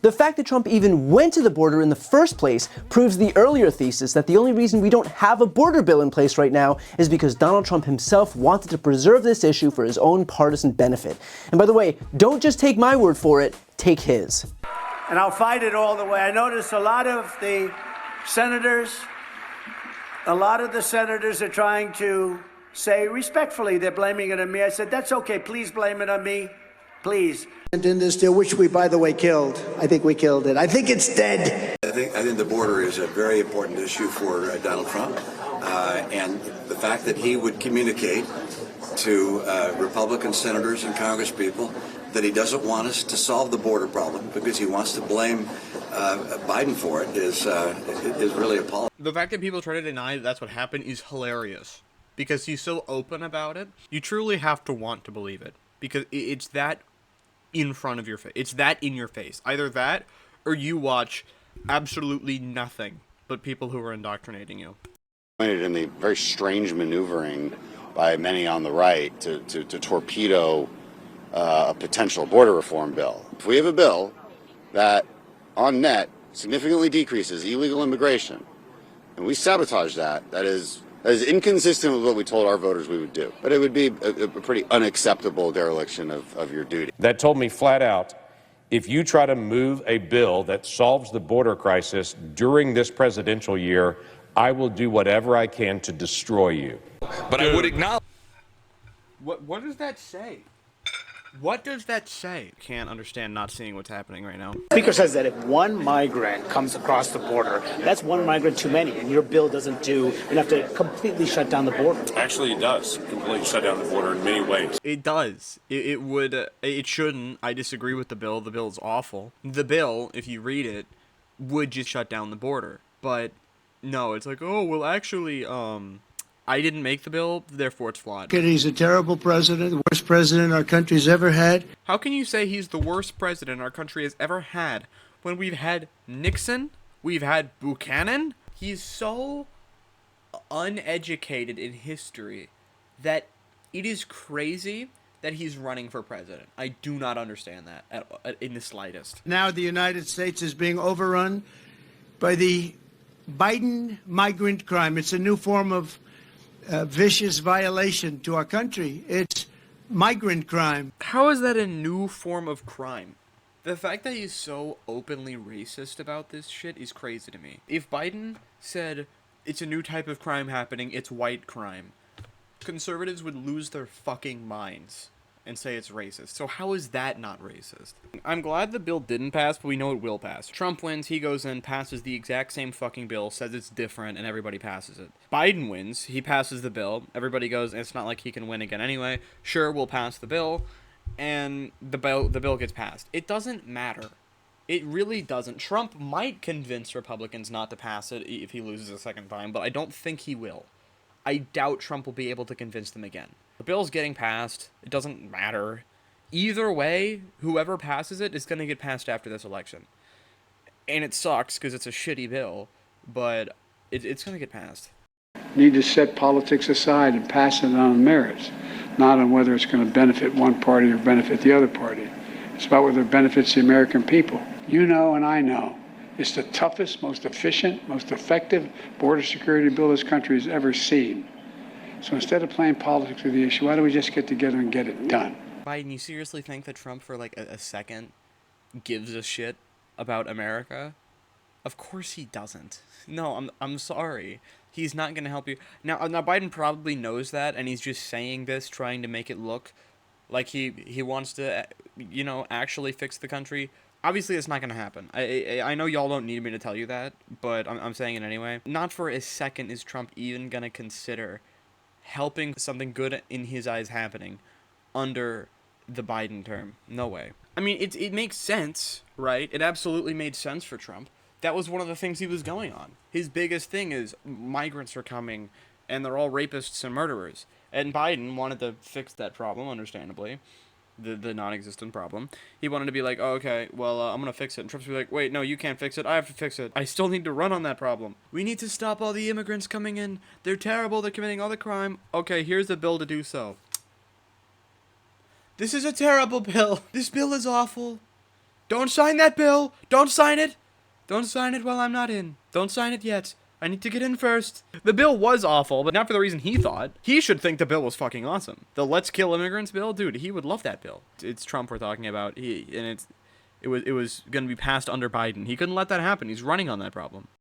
The fact that Trump even went to the border in the first place proves the earlier thesis that the only reason we don't have a border bill in place right now is because Donald Trump himself wanted to preserve this issue for his own partisan benefit. And by the way, don't just take my word for it, take his. And I'll fight it all the way. I notice a lot of the senators are trying to say respectfully they're blaming it on me. I said, that's okay, please blame it on me, please. In this deal, which we, by the way, killed. I think we killed it. I think it's dead. I think the border is a very important issue for Donald Trump. And the fact that he would communicate to Republican senators and congresspeople that he doesn't want us to solve the border problem because he wants to blame Biden for it is really appalling. The fact that people try to deny that that's what happened is hilarious because he's so open about it. You truly have to want to believe it because it's that in front of your face. It's that in your face. Either that or you watch absolutely nothing but people who are indoctrinating you. In the very strange maneuvering by many on the right to torpedo a potential border reform bill. If we have a bill that, on net, significantly decreases illegal immigration, and we sabotage that, that is inconsistent with what we told our voters we would do. But it would be a pretty unacceptable dereliction of your duty. That told me flat out, if you try to move a bill that solves the border crisis during this presidential year, I will do whatever I can to destroy you. But I would acknowledge... What does that say? What does that say? Can't understand not seeing what's happening right now. Speaker says that if one migrant comes across the border, that's one migrant too many, and your bill doesn't do enough to completely shut down the border. Actually, it does completely shut down the border in many ways. It does. It would. It shouldn't. I disagree with the bill. The bill is awful. The bill, if you read it, would just shut down the border. But no, it's like, oh, well, actually, I didn't make the bill, therefore it's flawed. He's a terrible president, the worst president our country's ever had. How can you say he's the worst president our country has ever had when we've had Nixon, we've had Buchanan? He's so uneducated in history that it is crazy that he's running for president. I do not understand that in the slightest. Now the United States is being overrun by the Biden migrant crime. It's a new form of vicious violation to our country. It's migrant crime. How is that a new form of crime? The fact that he's so openly racist about this shit is crazy to me. If Biden said it's a new type of crime happening, it's white crime, conservatives would lose their fucking minds and say it's racist. So how is that not racist? I'm glad the bill didn't pass, but we know it will pass. Trump wins, he goes in, passes the exact same fucking bill, says it's different, and everybody passes it. Biden wins, he passes the bill, everybody goes, it's not like he can win again anyway. Sure, we'll pass the bill, and the bill gets passed. It doesn't matter. It really doesn't. Trump might convince Republicans not to pass it if he loses a second time, but I don't think he will. I doubt Trump will be able to convince them again. The bill's getting passed. It doesn't matter. Either way, whoever passes it is going to get passed after this election. And it sucks because it's a shitty bill, but it's going to get passed. Need to set politics aside and pass it on merits, not on whether it's going to benefit one party or benefit the other party. It's about whether it benefits the American people. You know and I know. It's the toughest, most efficient, most effective border security bill this country has ever seen. So instead of playing politics with the issue, why don't we just get together and get it done? Biden, you seriously think that Trump for like a second gives a shit about America? Of course he doesn't. No, I'm sorry. He's not going to help you. Now Biden probably knows that, and he's just saying this, trying to make it look like he wants to, actually fix the country. Obviously, it's not going to happen. I know y'all don't need me to tell you that, but I'm saying it anyway. Not for a second is Trump even going to consider helping something good in his eyes happening under the Biden term. No way. I mean, it makes sense, right? It absolutely made sense for Trump. That was one of the things he was going on. His biggest thing is migrants are coming, and they're all rapists and murderers. And Biden wanted to fix that problem, understandably. The non-existent problem. He wanted to be like, oh, okay, well, I'm going to fix it. And Trump's be like, wait, no, you can't fix it. I have to fix it. I still need to run on that problem. We need to stop all the immigrants coming in. They're terrible. They're committing all the crime. Okay, here's the bill to do so. This is a terrible bill. This bill is awful. Don't sign that bill. Don't sign it. Don't sign it while I'm not in. Don't sign it yet. I need to get in first. The bill was awful, but not for the reason he thought. He should think the bill was fucking awesome. The Let's Kill Immigrants bill, dude, he would love that bill. It's Trump we're talking about. It was going to be passed under Biden. He couldn't let that happen. He's running on that problem.